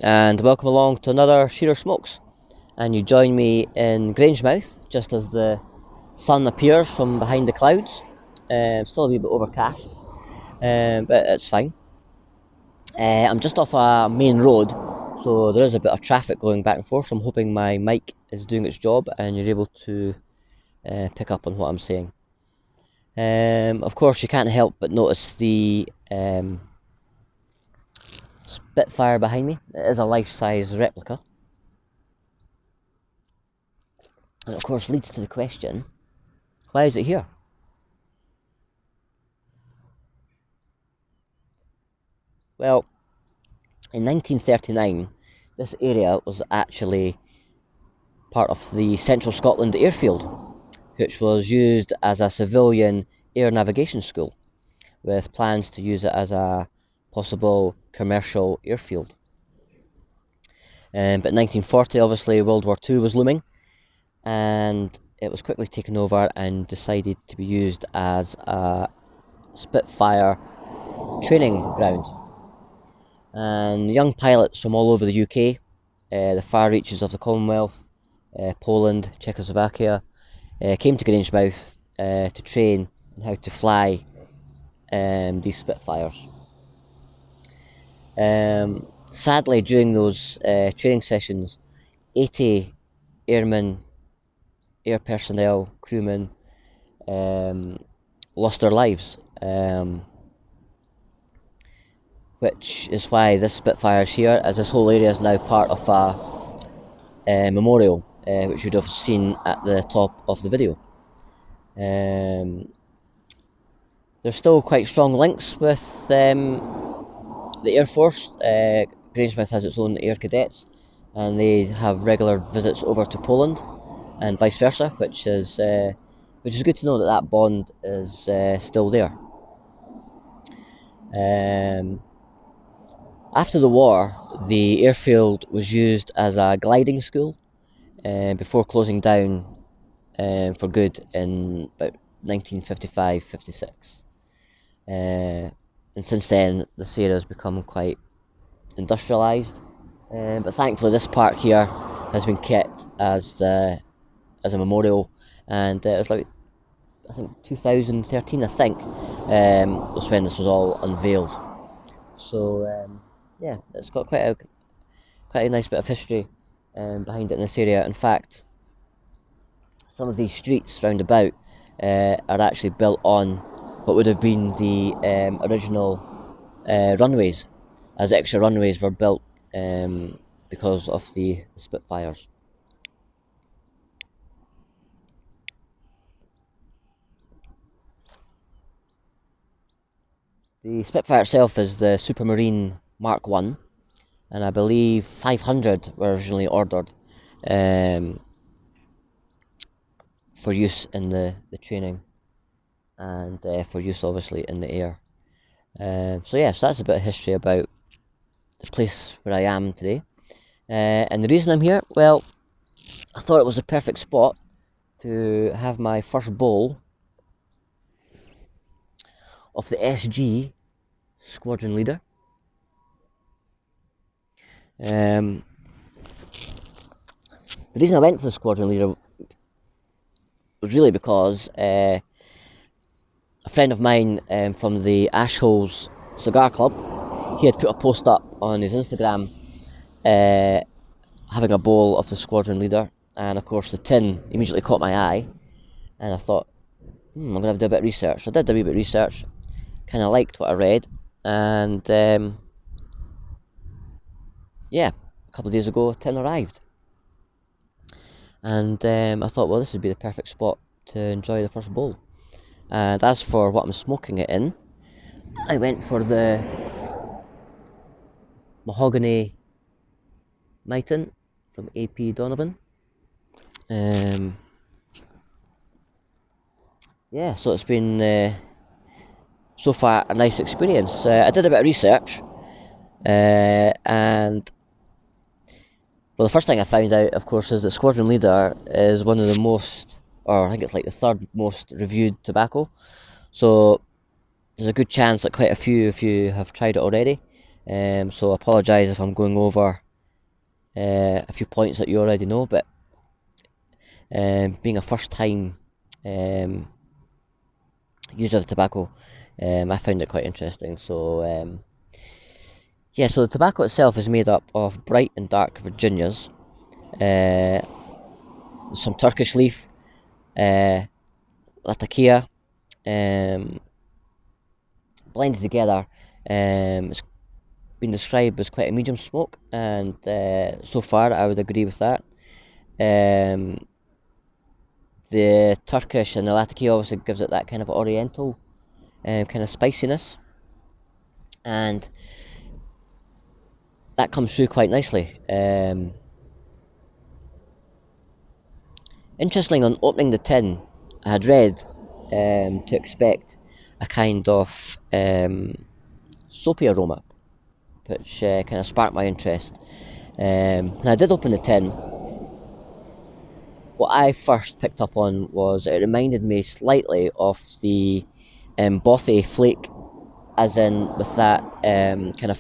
and welcome along to another Shearer Smokes. And you join me in Grangemouth just as the sun appears from behind the clouds. Still a wee bit overcast, but it's fine. I'm just off a main road, so there is a bit of traffic going back and forth, so I'm hoping my mic is doing its job and you're able to pick up on what I'm saying. Of course, you can't help but notice the Spitfire behind me. It is a life-size replica. And of course leads to the question, why is it here? Well, in 1939, this area was actually part of the Central Scotland airfield, which was used as a civilian air navigation school, with plans to use it as a possible commercial airfield. But in 1940, obviously, World War II was looming, and it was quickly taken over and decided to be used as a Spitfire training ground. And young pilots from all over the UK, the far reaches of the Commonwealth, Poland, Czechoslovakia, came to Grangemouth to train on how to fly these Spitfires. Sadly, during those training sessions, 80 airmen, air personnel, crewmen lost their lives, which is why this Spitfire is here, as this whole area is now part of a memorial, which you'd have seen at the top of the video. There's still quite strong links with the Air Force. Grangemouth has its own air cadets, and they have regular visits over to Poland and vice versa, which is good to know that that bond is still there. After the war, the airfield was used as a gliding school before closing down for good in about 1955-56. And since then, this area has become quite industrialised. But thankfully, this part here has been kept as a memorial, and it was like, I think 2013, was when this was all unveiled. So yeah, it's got quite a nice bit of history behind it in this area. In fact, some of these streets round about are actually built on what would have been the original runways, as extra runways were built because of the Spitfires. The Spitfire itself is the Supermarine Mark 1, and I believe 500 were originally ordered for use in the training, and for use obviously in the air. So yeah, so that's a bit of history about the place where I am today. And the reason I'm here, well, I thought it was a perfect spot to have my first bowl of the SG Squadron Leader. The reason I went for the Squadron Leader was really because a friend of mine from the Ashholes Cigar Club, he had put a post up on his Instagram having a bowl of the Squadron Leader, and of course the tin immediately caught my eye, and I thought, I'm going to have to do a bit of research. So I did a wee bit of research, kind of liked what I read, and yeah, a couple of days ago, tin arrived. And I thought, well, this would be the perfect spot to enjoy the first bowl. And as for what I'm smoking it in, I went for the Mahogany Miton from AP Donovan. Yeah, so it's been so far a nice experience. I did a bit of research, and well, the first thing I found out, of course, is that Squadron Leader is one of the most, or I think it's like the third most reviewed tobacco. So there's a good chance that quite a few of you have tried it already. So I apologise if I'm going over a few points that you already know, but being a first time user of tobacco, I found it quite interesting. So yeah, so the tobacco itself is made up of bright and dark Virginias, some Turkish leaf, Latakia, blended together. It's been described as quite a medium smoke, and so far I would agree with that. The Turkish and the Latakia obviously gives it that kind of oriental kind of spiciness, and that comes through quite nicely. Interestingly, on opening the tin, I had read to expect a kind of soapy aroma, which kind of sparked my interest. When I did open the tin, what I first picked up on was it reminded me slightly of the bothy flake, as in with that kind of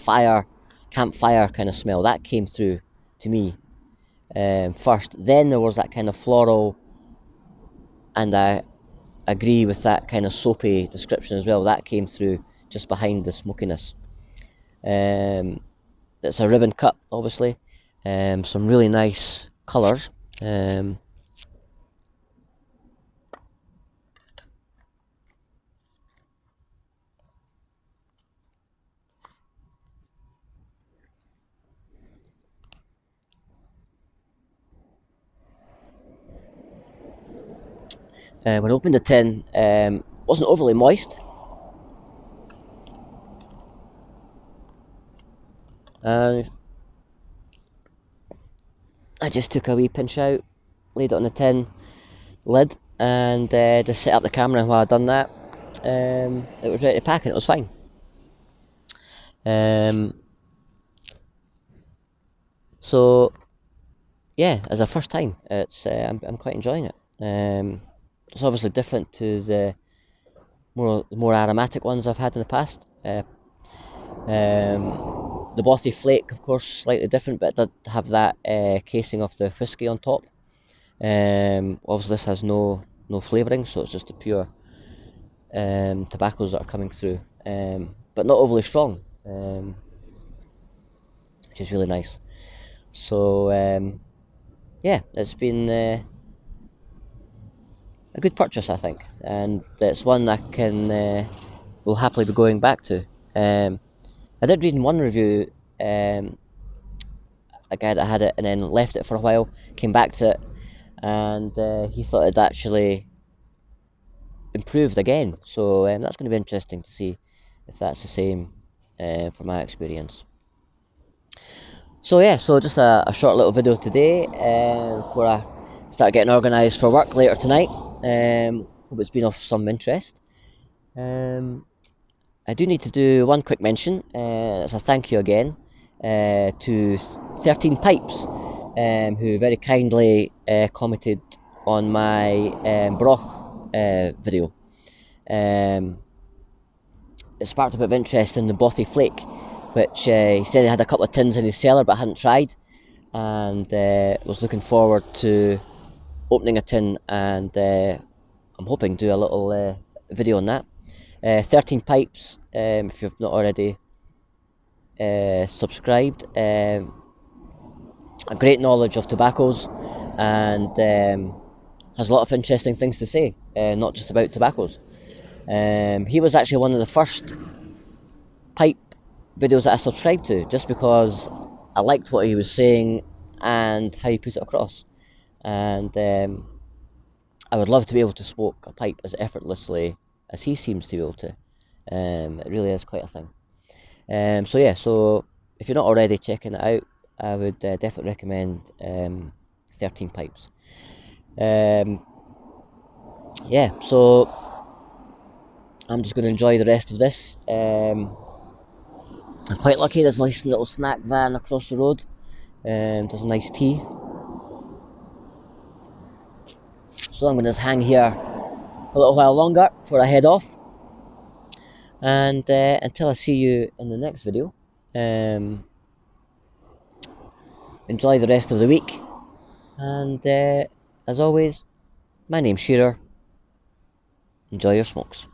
campfire kind of smell that came through to me first. Then there was that kind of floral, and I agree with that kind of soapy description as well. That came through just behind the smokiness. It's a ribbon cut, obviously. Some really nice colours. When I opened the tin, wasn't overly moist. And I just took a wee pinch out, laid it on the tin lid, and just set up the camera. And while I'd done that, it was ready to pack, and it was fine. So yeah, as a first time, it's I'm quite enjoying it. It's obviously different to the more aromatic ones I've had in the past. The bothy flake, of course, slightly different, but it did have that casing of the whiskey on top. Obviously, this has no flavouring, so it's just the pure tobaccos that are coming through, but not overly strong, which is really nice. So yeah, it's been a good purchase, I think, and it's one I will happily be going back to. I did read in one review, a guy that had it and then left it for a while, came back to it, and he thought it actually improved again. So that's going to be interesting to see if that's the same from my experience. So yeah, so just a short little video today before I start getting organised for work later tonight. Hope it's been of some interest. I do need to do one quick mention as a thank you again to 13 Pipes, who very kindly commented on my Broch video. It sparked a bit of interest in the bothy flake, which he said he had a couple of tins in his cellar but hadn't tried, and was looking forward to opening a tin, and I'm hoping to do a little video on that. 13 Pipes, if you've not already subscribed, a great knowledge of tobaccos, and has a lot of interesting things to say, not just about tobaccos. He was actually one of the first pipe videos that I subscribed to, just because I liked what he was saying and how he put it across, and I would love to be able to smoke a pipe as effortlessly as he seems to be able to. It really is quite a thing. So yeah, so if you're not already checking it out, I would definitely recommend 13 Pipes. Yeah, so I'm just going to enjoy the rest of this. I'm quite lucky, there's a nice little snack van across the road. There's a nice tea. So I'm going to just hang here for a little while longer before I head off. And until I see you in the next video, make enjoy the rest of the week, and as always, my name's Shearer. Enjoy your smokes.